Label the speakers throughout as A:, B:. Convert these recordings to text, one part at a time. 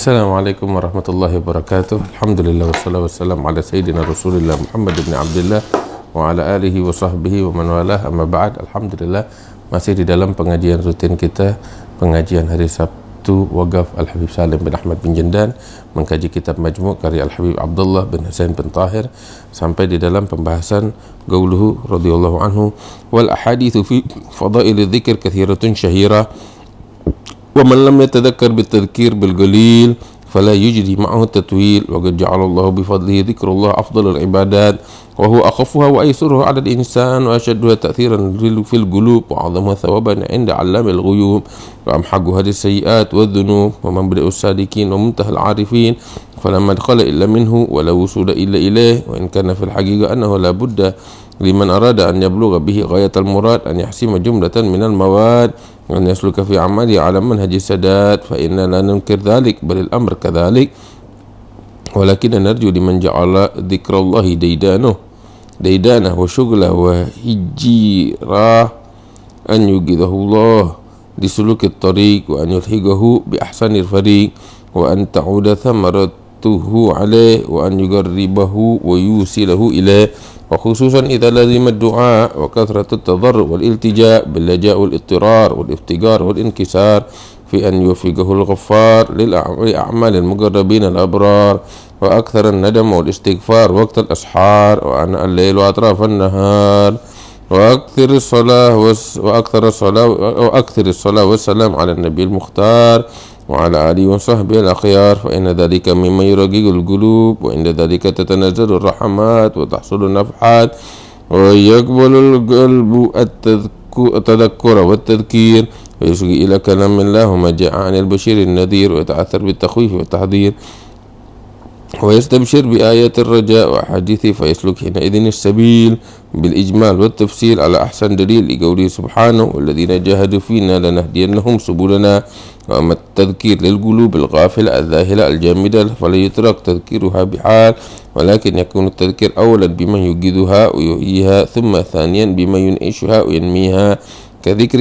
A: Assalamualaikum warahmatullahi wabarakatuh. Alhamdulillah wassalatu wassalamu ala sayyidina Rasulillah Muhammad ibn Abdullah wa ala alihi wa sahbihi wa man walah, amma ba'd. Alhamdulillah, masih di dalam pengajian rutin kita, pengajian hari Sabtu Waqaf Al-Habib Salim bin Ahmad bin Jandan, mengkaji kitab Majmu' karya Al-Habib Abdullah bin Husain bin Tahir, sampai di dalam pembahasan qauluhu radhiyallahu anhu, wal ahadithu fi fadaili dzikr kathiratun syahira wa man lam yatadhakkar bitadhkir bil qalil fala yujri ma'ahu tatwil wa qad ja'ala Allah bi fadlihi dzikrullah afdalul ibadat wa huwa akhaffuha wa aysuruha 'ala al-insan wa ashadduha ta'thiran fil qulub wa 'azzamuha thawaban 'inda 'allamil ghuyub wa amhaquha lis-sayyi'at wadh-dhunub wa mabda'us sadiqin wa muntahal 'arifin falamma dakhala illa minhu wa la wusula illa ilayhi wa in kana fil haqiqah annahu la budda liman arada an yablugha bihi ghayatal murad an yahsima jumlatan minal mawad وأن يسلك في عمله على منهج السداد فإننا لا ننكر ذلك بل الأمر كذلك ولكن نرجو لمن جعل ذكر الله ديدانه وشغله وهجيراه أن يوقظه الله لسلوك الطريق وأن يلحقه بأحسن الفريق وأن تعود ثمرته عليه وأن يقربه ويوصله إليه وخصوصا إذا لزم الدعاء وكثرة التضرع والالتجاء باللجاء والاضطرار والافتقار والانكسار في أن يوفقه الغفار لأعمال المقربين الأبرار وأكثر الندم والاستغفار وقت الأسحار وأناء الليل وأطراف النهار وأكثر الصلاة والسلام على النبي المختار وعلى آله وصحبه الأخيار فإن ذلك مما يرقق القلوب وإن ذلك تتنزل الرحمات وتحصل النفحات ويقبل القلب التذكر والتذكير ويصغي إلى كلام الله وما جاء عن البشير النذير ويتعثر بالتخويف والتحذير ويستبشر بآيات الرجاء وأحاديثه فيسلك حينئذ السبيل بالإجمال والتفصيل على أحسن دليل لقوله سبحانه والذين جاهدوا فينا لنهدينهم سبلنا وأما التذكير للقلوب الغافلة الذاهلة الجامدة فلا يترك تذكيرها بحال ولكن يكون التذكير أولا بمن يوجدها ويحييها ثم ثانيا بمن ينعشها وينميها كذكر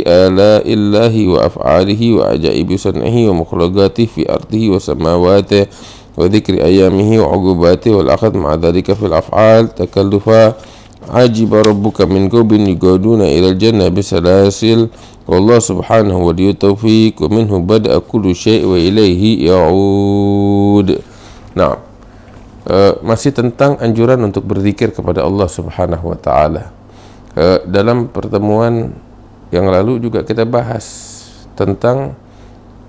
A: آلاء الله وأفعاله وعجائب صنعه ومخلوقاته في أرضه وسماواته وذكر أيامه وعقوباته والأخذ مع ذلك في الأفعال تكلفا عجب ربك من قوم يقودون إلى الجنة بسلاسل والله سبحانه ولي التوفيق ومنه بدأ كل شيء وإليه يعود. Nah, masih tentang anjuran untuk berzikir kepada Allah Subhanahu wa taala. Dalam pertemuan yang lalu juga kita bahas tentang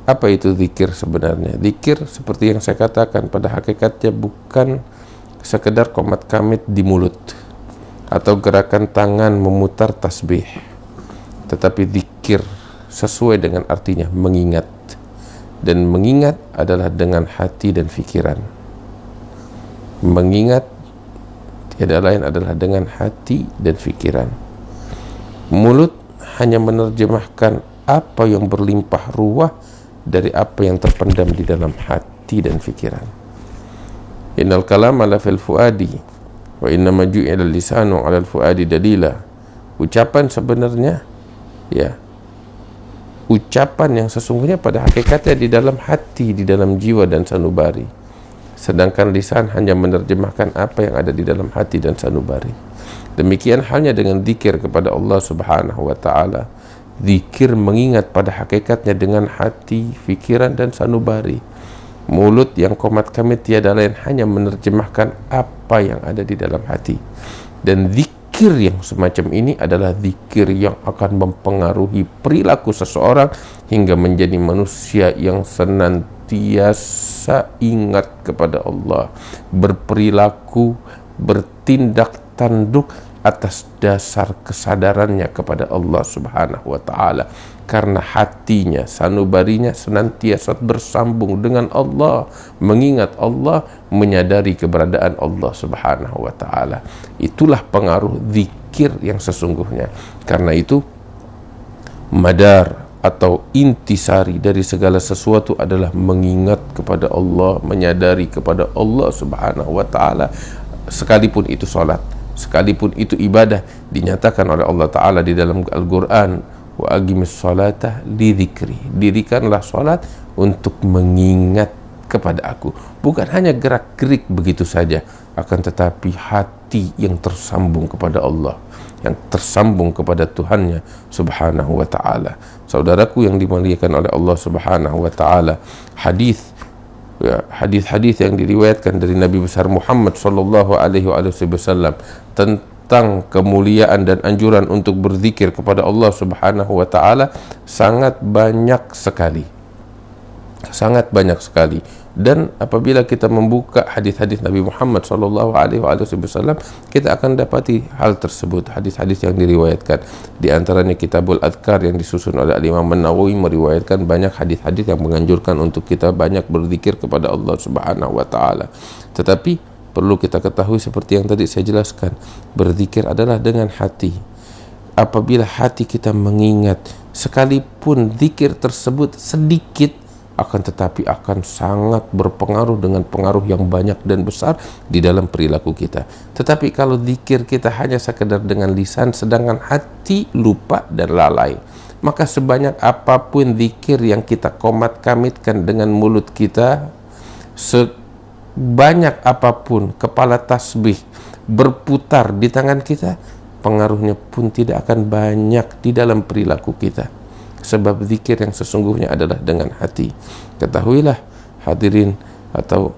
A: apa itu zikir sebenarnya. Zikir seperti yang saya katakan pada hakikatnya bukan sekedar qomat kamit di mulut atau gerakan tangan memutar tasbih, tetapi zikir sesuai dengan artinya mengingat, dan mengingat adalah dengan hati dan pikiran. Mengingat tiada lain adalah dengan hati dan pikiran. Mulut hanya menerjemahkan apa yang berlimpah ruah dari apa yang terpendam di dalam hati dan pikiran. Innal kalama la fil fuadi wa innama ju'ila lisanu 'ala al-fuadi dalila. Ucapan sebenarnya ucapan yang sesungguhnya pada hakikatnya di dalam hati, di dalam jiwa dan sanubari. Sedangkan lisan hanya menerjemahkan apa yang ada di dalam hati dan sanubari. Demikian halnya dengan zikir kepada Allah Subhanahu wa taala. Zikir mengingat pada hakikatnya dengan hati, fikiran dan sanubari. Mulut yang qomat kamit tiada lain hanya menerjemahkan apa yang ada di dalam hati. Dan zikir yang semacam ini adalah zikir yang akan mempengaruhi perilaku seseorang hingga menjadi manusia yang senantiasa ingat kepada Allah, berperilaku, bertindak tanduk atas dasar kesadarannya kepada Allah Subhanahu wa taala, karena hatinya, sanubarinya senantiasa bersambung dengan Allah, mengingat Allah, menyadari keberadaan Allah Subhanahu wa taala. Itulah pengaruh zikir yang sesungguhnya. Karena itu madar atau intisari dari segala sesuatu adalah mengingat kepada Allah, menyadari kepada Allah Subhanahu wa taala, sekalipun itu salat, sekalipun itu ibadah. Dinyatakan oleh Allah taala di dalam Al-Qur'an, wa aqimis salata li dzikri. Dirikanlah salat untuk mengingat kepada aku. Bukan hanya gerak-gerik begitu saja, akan tetapi hati yang tersambung kepada Allah, yang tersambung kepada Tuhannya subhanahu wa ta'ala. Saudaraku yang dimuliakan oleh Allah subhanahu wa ta'ala, hadis-hadis yang diriwayatkan dari Nabi besar Muhammad sallallahu alaihi wasallam tentang kemuliaan dan anjuran untuk berzikir kepada Allah subhanahu wa ta'ala sangat banyak sekali. Sangat banyak sekali. Dan apabila kita membuka hadis-hadis Nabi Muhammad sallallahu alaihi wasallam, kita akan dapati hal tersebut. Hadis-hadis yang diriwayatkan, di antaranya Kitabul Adhkar yang disusun oleh Imam An-Nawawi meriwayatkan banyak hadis-hadis yang menganjurkan untuk kita banyak berzikir kepada Allah subhanahu wa ta'ala. Tetapi perlu kita ketahui seperti yang tadi saya jelaskan, berzikir adalah dengan hati. Apabila hati kita mengingat, sekalipun zikir tersebut sedikit, akan tetapi akan sangat berpengaruh dengan pengaruh yang banyak dan besar di dalam perilaku kita. Tetapi kalau zikir kita hanya sekedar dengan lisan, sedangkan hati lupa dan lalai, maka sebanyak apapun zikir yang kita komat-kamitkan dengan mulut kita, sebanyak apapun kepala tasbih berputar di tangan kita, pengaruhnya pun tidak akan banyak di dalam perilaku kita. Sebab zikir yang sesungguhnya adalah dengan hati. Ketahuilah hadirin atau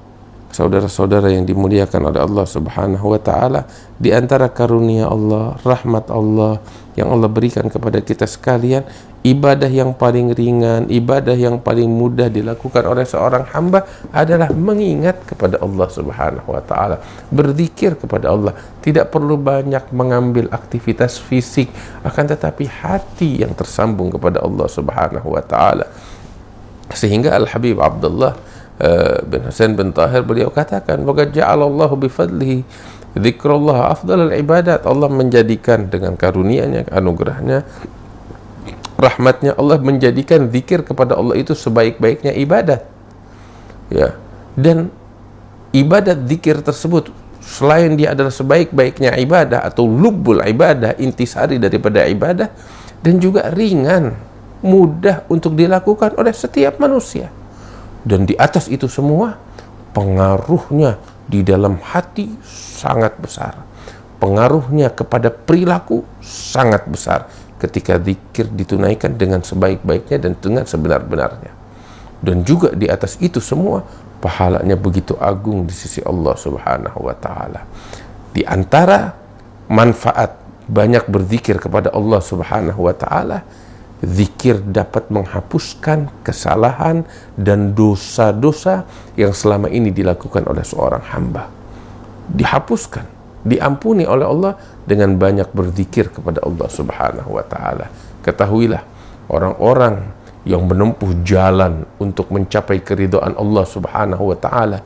A: saudara-saudara yang dimuliakan oleh Allah subhanahu wa ta'ala, di antara karunia Allah, rahmat Allah yang Allah berikan kepada kita sekalian, ibadah yang paling ringan, ibadah yang paling mudah dilakukan oleh seorang hamba adalah mengingat kepada Allah subhanahu wa ta'ala, berzikir kepada Allah. Tidak perlu banyak mengambil aktivitas fisik, akan tetapi hati yang tersambung kepada Allah subhanahu wa ta'ala. Sehingga Al-Habib Abdullah bin Husain bin Tahir, beliau katakan, "Waqad ja'alallahu bifadlihi dzikrullah afdalul ibadat." Allah menjadikan dengan karunia-Nya, anugerahnya, rahmatnya, Allah menjadikan zikir kepada Allah itu sebaik-baiknya ibadat. Ya. Dan ibadat zikir tersebut, selain dia adalah sebaik-baiknya ibadah atau lubbul ibadah, intisari daripada ibadah, dan juga ringan, mudah untuk dilakukan oleh setiap manusia. Dan di atas itu semua, pengaruhnya di dalam hati sangat besar. Pengaruhnya kepada perilaku sangat besar ketika zikir ditunaikan dengan sebaik-baiknya dan dengan sebenar-benarnya. Dan juga di atas itu semua, pahalanya begitu agung di sisi Allah subhanahu wa ta'ala. Di antara manfaat banyak berzikir kepada Allah subhanahu wa ta'ala, zikir dapat menghapuskan kesalahan dan dosa-dosa yang selama ini dilakukan oleh seorang hamba. Dihapuskan, diampuni oleh Allah dengan banyak berzikir kepada Allah subhanahu wa ta'ala. Ketahuilah, orang-orang yang menempuh jalan untuk mencapai keridhaan Allah subhanahu wa ta'ala,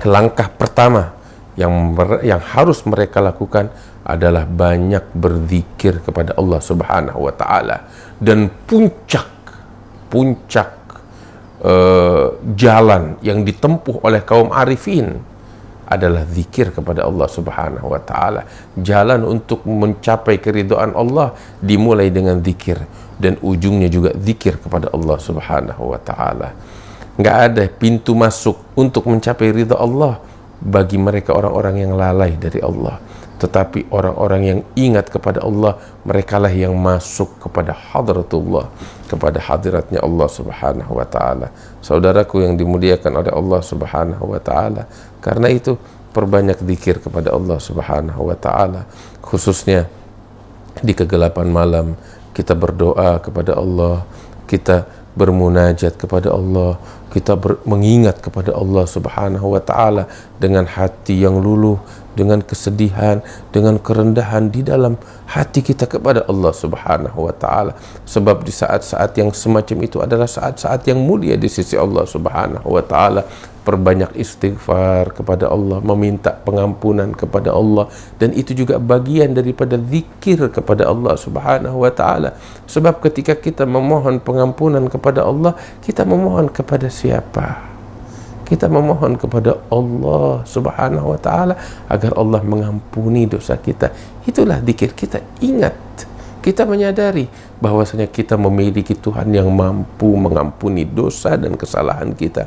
A: langkah pertama yang harus mereka lakukan adalah banyak berzikir kepada Allah subhanahu wa ta'ala. Dan puncak jalan yang ditempuh oleh kaum arifin adalah zikir kepada Allah subhanahu wa ta'ala. Jalan untuk mencapai keridhaan Allah dimulai dengan zikir, dan ujungnya juga zikir kepada Allah subhanahu wa ta'ala. Nggak ada pintu masuk untuk mencapai ridha Allah bagi mereka orang-orang yang lalai dari Allah. Tetapi orang-orang yang ingat kepada Allah, merekalah yang masuk kepada hadratullah, kepada hadiratnya Allah subhanahu wa ta'ala. Saudaraku yang dimuliakan oleh Allah subhanahu wa ta'ala, karena itu perbanyak zikir kepada Allah subhanahu wa ta'ala. Khususnya di kegelapan malam, kita berdoa kepada Allah, kita bermunajat kepada Allah, kita mengingat kepada Allah subhanahu wa ta'ala dengan hati yang luluh, dengan kesedihan, dengan kerendahan di dalam hati kita kepada Allah subhanahu wa ta'ala. Sebab di saat-saat yang semacam itu adalah saat-saat yang mulia di sisi Allah subhanahu wa ta'ala. Perbanyak istighfar kepada Allah, meminta pengampunan kepada Allah, dan itu juga bagian daripada zikir kepada Allah subhanahu wa ta'ala. Sebab ketika kita memohon pengampunan kepada Allah, kita memohon kepada siapa? Kita memohon kepada Allah subhanahu wa ta'ala agar Allah mengampuni dosa kita. Itulah zikir. Kita ingat Kita menyadari bahwasanya kita memiliki Tuhan yang mampu mengampuni dosa dan kesalahan kita.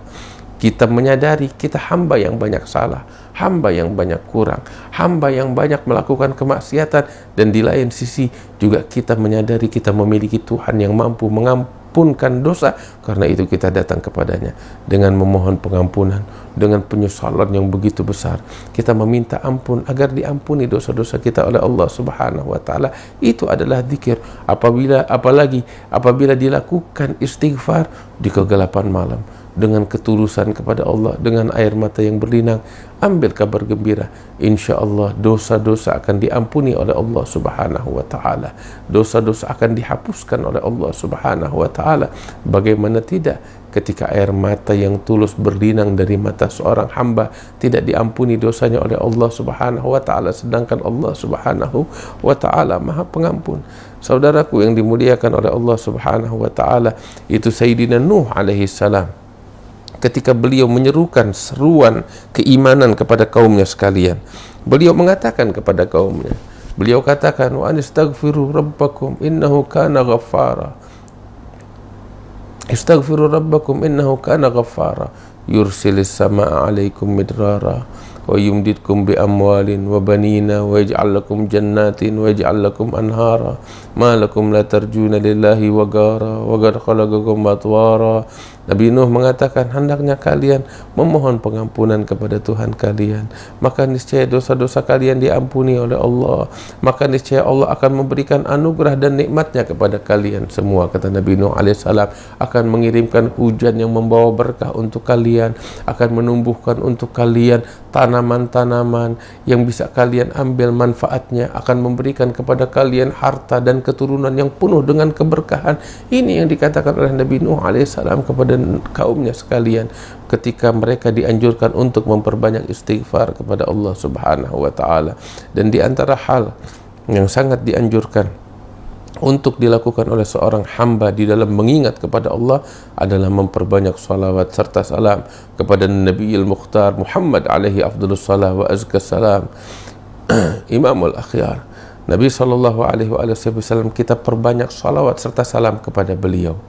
A: Kita menyadari kita hamba yang banyak salah, hamba yang banyak kurang, hamba yang banyak melakukan kemaksiatan, dan di lain sisi juga kita menyadari kita memiliki Tuhan yang mampu mengampunkan dosa. Karena itu kita datang kepadanya dengan memohon pengampunan, dengan penyesalan yang begitu besar. Kita meminta ampun agar diampuni dosa-dosa kita oleh Allah Subhanahu wa taala. Itu adalah zikir. Apalagi apabila dilakukan istighfar di kegelapan malam dengan ketulusan kepada Allah, dengan air mata yang berlinang, ambil kabar gembira, insya Allah dosa-dosa akan diampuni oleh Allah Subhanahu wa taala. Dosa-dosa akan dihapuskan oleh Allah Subhanahu wa taala. Bagaimana tidak ketika air mata yang tulus berlinang dari mata seorang hamba tidak diampuni dosanya oleh Allah Subhanahu wa taala, sedangkan Allah Subhanahu wa taala Maha Pengampun. Saudaraku yang dimuliakan oleh Allah Subhanahu wa taala, itu Sayyidina Nuh alaihi salam ketika beliau menyerukan seruan keimanan kepada kaumnya sekalian, beliau mengatakan kepada kaumnya, beliau katakan, wa anistaghfiru rabbakum innahu kana ghaffara. Istaghfiru rabbakum innahu kana ghaffara yursilis samaa 'alaikum midrara wa yumdidkum bi amwalin wa banina wa yaj'al lakum jannatin wa yaj'al lakum anhara ma lakum la tarjuna lillahi waqara wa qad khalaqakum atwara. Nabi Nuh mengatakan, hendaknya kalian memohon pengampunan kepada Tuhan kalian, maka niscaya dosa-dosa kalian diampuni oleh Allah, maka niscaya Allah akan memberikan anugerah dan nikmatnya kepada kalian semua. Kata Nabi Nuh alaihissalam, akan mengirimkan hujan yang membawa berkah untuk kalian, akan menumbuhkan untuk kalian tanaman-tanaman yang bisa kalian ambil manfaatnya, akan memberikan kepada kalian harta dan keturunan yang penuh dengan keberkahan. Ini yang dikatakan oleh Nabi Nuh alaihissalam kepada kaumnya sekalian ketika mereka dianjurkan untuk memperbanyak istighfar kepada Allah Subhanahu wa taala. Dan di antara hal yang sangat dianjurkan untuk dilakukan oleh seorang hamba di dalam mengingat kepada Allah adalah memperbanyak salawat serta salam kepada Nabiul Mukhtar Muhammad alaihi afdhalus salam wa azka salam, Imamul Akhyar, Nabi sallallahu alaihi wasallam. Kita perbanyak salawat serta salam kepada beliau,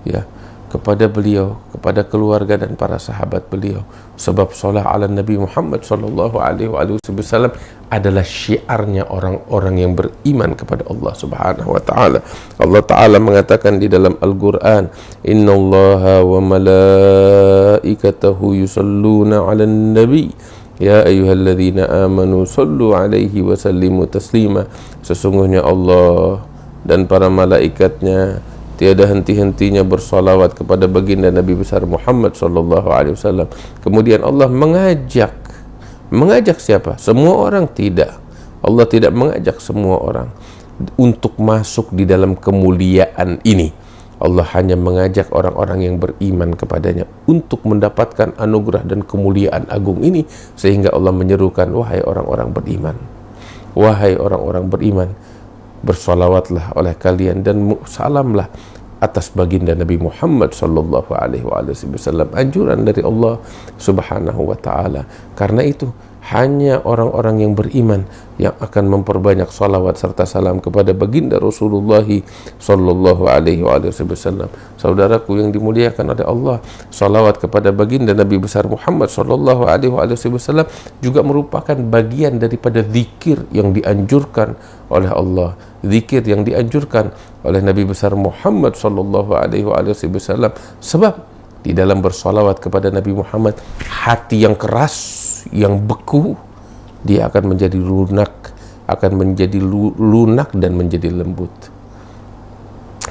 A: ya, kepada beliau, kepada keluarga dan para sahabat beliau. Sebab salat ala Nabi Muhammad sallallahu alaihi wasallam adalah syiarnya orang-orang yang beriman kepada Allah Subhanahu wa taala. Allah taala mengatakan di dalam Al-Qur'an, innallaha wa malaikatahu yusalluna 'alan nabi ya ayyuhalladzina amanu sallu 'alaihi wa sallimu taslima. Sesungguhnya Allah dan para malaikatnya tiada henti-hentinya bersolawat kepada baginda Nabi besar Muhammad sallallahu alaihi wasallam. Kemudian Allah mengajak siapa? Semua orang? Tidak. Allah tidak mengajak semua orang untuk masuk di dalam kemuliaan ini. Allah hanya mengajak orang-orang yang beriman kepadanya untuk mendapatkan anugerah dan kemuliaan agung ini. Sehingga Allah menyerukan, wahai orang-orang beriman, wahai orang-orang beriman, bersolawatlah oleh kalian dan salamlah atas baginda Nabi Muhammad sallallahu alaihi wasallam. Anjuran dari Allah Subhanahu wa taala. Karena itu hanya orang-orang yang beriman yang akan memperbanyak salawat serta salam kepada baginda Rasulullah sallallahu alaihi wasallam. Saudaraku yang dimuliakan oleh Allah, salawat kepada baginda Nabi besar Muhammad sallallahu alaihi wasallam juga merupakan bagian daripada zikir yang dianjurkan oleh Allah, zikir yang dianjurkan oleh Nabi besar Muhammad sallallahu alaihi wasallam. Sebab di dalam bersalawat kepada Nabi Muhammad, hati yang keras, yang beku, dia akan menjadi lunak, dan menjadi lembut.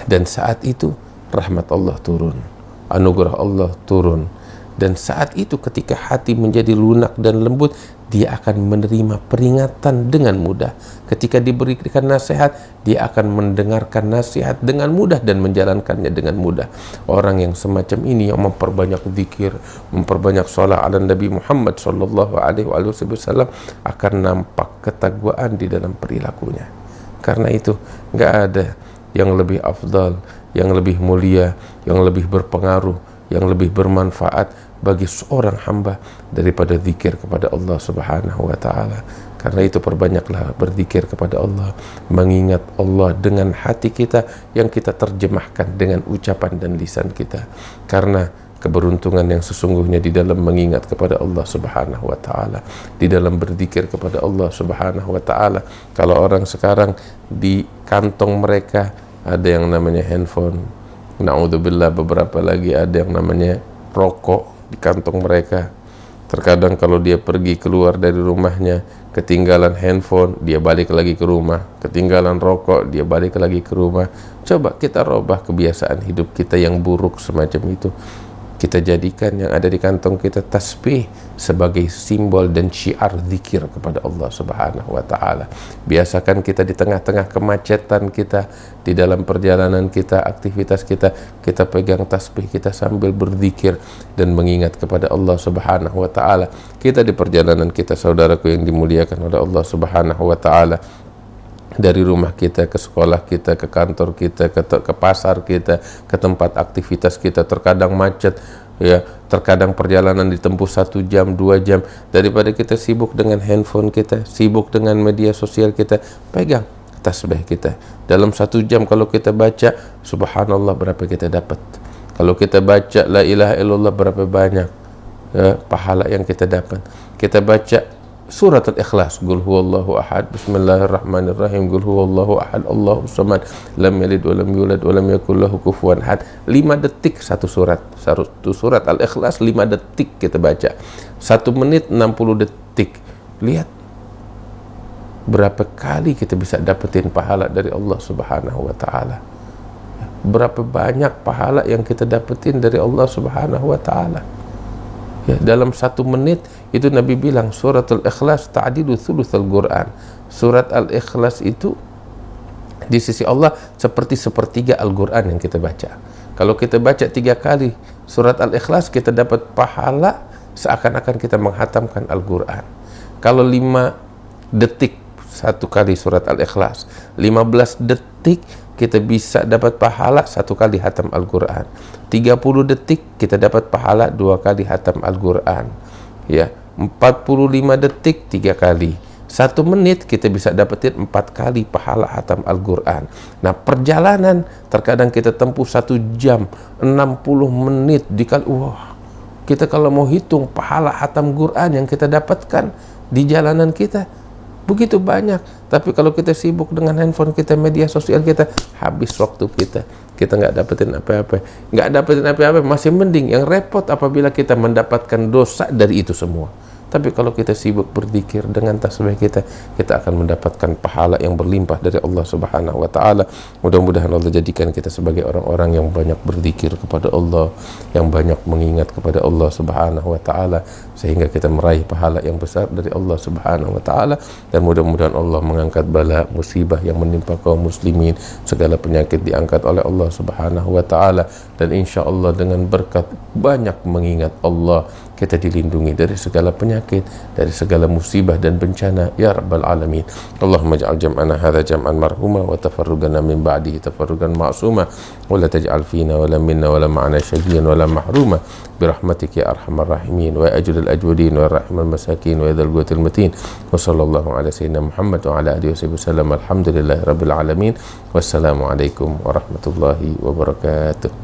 A: Dan saat itu rahmat Allah turun, anugerah Allah turun. Dan saat itu ketika hati menjadi lunak dan lembut, dia akan menerima peringatan dengan mudah. Ketika diberikan nasihat, dia akan mendengarkan nasihat dengan mudah dan menjalankannya dengan mudah. Orang yang semacam ini yang memperbanyak zikir, memperbanyak salat ala Nabi Muhammad sallallahu alaihi wasallam, akan nampak ketakwaan di dalam perilakunya. Karena itu enggak ada yang lebih afdal, yang lebih mulia, yang lebih berpengaruh, yang lebih bermanfaat bagi seorang hamba daripada zikir kepada Allah Subhanahu wa taala. Karena itu perbanyaklah berzikir kepada Allah, mengingat Allah dengan hati kita yang kita terjemahkan dengan ucapan dan lisan kita. Karena keberuntungan yang sesungguhnya di dalam mengingat kepada Allah Subhanahu wa taala, di dalam berzikir kepada Allah Subhanahu wa taala. Kalau orang sekarang di kantong mereka ada yang namanya handphone, naudzubillah, beberapa lagi ada yang namanya rokok di kantong mereka. Terkadang kalau dia pergi keluar dari rumahnya, ketinggalan handphone, dia balik lagi ke rumah. Ketinggalan rokok, dia balik lagi ke rumah. Coba kita robah kebiasaan hidup kita yang buruk semacam itu. Kita jadikan yang ada di kantong kita tasbih sebagai simbol dan syiar zikir kepada Allah Subhanahu wa taala. Biasakan kita di tengah-tengah kemacetan kita, di dalam perjalanan kita, aktivitas kita, kita pegang tasbih kita sambil berzikir dan mengingat kepada Allah Subhanahu wa taala. Kita di perjalanan kita, saudaraku yang dimuliakan oleh Allah Subhanahu wa taala, dari rumah kita ke sekolah kita, ke kantor kita, ke pasar kita, ke tempat aktivitas kita, terkadang macet, ya, terkadang perjalanan ditempuh 1 jam, 2 jam. Daripada kita sibuk dengan handphone kita, sibuk dengan media sosial kita, pegang tasbih kita. Dalam 1 jam kalau kita baca subhanallah, berapa kita dapat? Kalau kita baca la ilaha illallah, berapa banyak pahala yang kita dapat? Kita baca surat Al-Ikhlas, Qul huwallahu ahad, bismillahirrahmanirrahim, Qul huwallahu ahad, Allahus samad, lam yalid wa lam yulad wa lam yakul lahu kufuwan ahad. 5 detik satu surat. Satu surat Al-Ikhlas 5 detik kita baca. 1 menit 60 detik. Lihat berapa kali kita bisa dapetin pahala dari Allah Subhanahu wa taala. Berapa banyak pahala yang kita dapetin dari Allah Subhanahu wa taala. Ya, dalam 1 menit itu Nabi bilang surat Al-Ikhlas ta'dilu thulutsal Quran. Surat Al-Ikhlas itu di sisi Allah seperti sepertiga Al-Quran yang kita baca. Kalau kita baca 3 kali surat Al-Ikhlas, kita dapat pahala seakan-akan kita menghatamkan Al-Quran. Kalau 5 detik 1 kali surat Al-Ikhlas, 15 detik kita bisa dapat pahala 1 kali hatam Al-Quran. 30 detik kita dapat pahala 2 kali hatam Al-Quran. Ya, 45 detik 3 kali. 1 menit kita bisa dapetin 4 kali pahala hatam Al-Quran. Nah, perjalanan terkadang kita tempuh 1 jam 60 menit dikali, wah, kita kalau mau hitung pahala hatam Quran yang kita dapatkan di jalanan kita begitu banyak. Tapi kalau kita sibuk dengan handphone kita, media sosial kita, habis waktu kita nggak dapetin apa-apa. Nggak dapetin apa-apa masih mending. Yang repot apabila kita mendapatkan dosa dari itu semua. Tapi kalau kita sibuk berzikir dengan tasbih kita akan mendapatkan pahala yang berlimpah dari Allah Subhanahu wa taala. Mudah-mudahan Allah jadikan kita sebagai orang-orang yang banyak berzikir kepada Allah, yang banyak mengingat kepada Allah Subhanahu wa taala, sehingga kita meraih pahala yang besar dari Allah Subhanahu wa taala. Dan mudah-mudahan Allah mengangkat bala musibah yang menimpa kaum muslimin, segala penyakit diangkat oleh Allah Subhanahu wa taala, dan insya Allah dengan berkat banyak mengingat Allah, kita dilindungi dari segala penyakit, dari segala musibah dan bencana, ya rabbal alamin. Allahumma ja'al jam'ana hadha jam'an marhuma wa tafarrugana min ba'dihi tafarrugan ma'suma wa la taj'al fina wa la minna wa la ma'ana syaqiyan wa la mahruma birahmatika ya arhamar rahimin wa ajrul ajwadin wa rahmal masakin wa dzal quwwatil matin. Wa sallallahu ala sayyidina Muhammad wa ala alihi wasallam. Alhamdulillahi rabbil alamin. Wassalamu alaikum warahmatullahi wabarakatuh.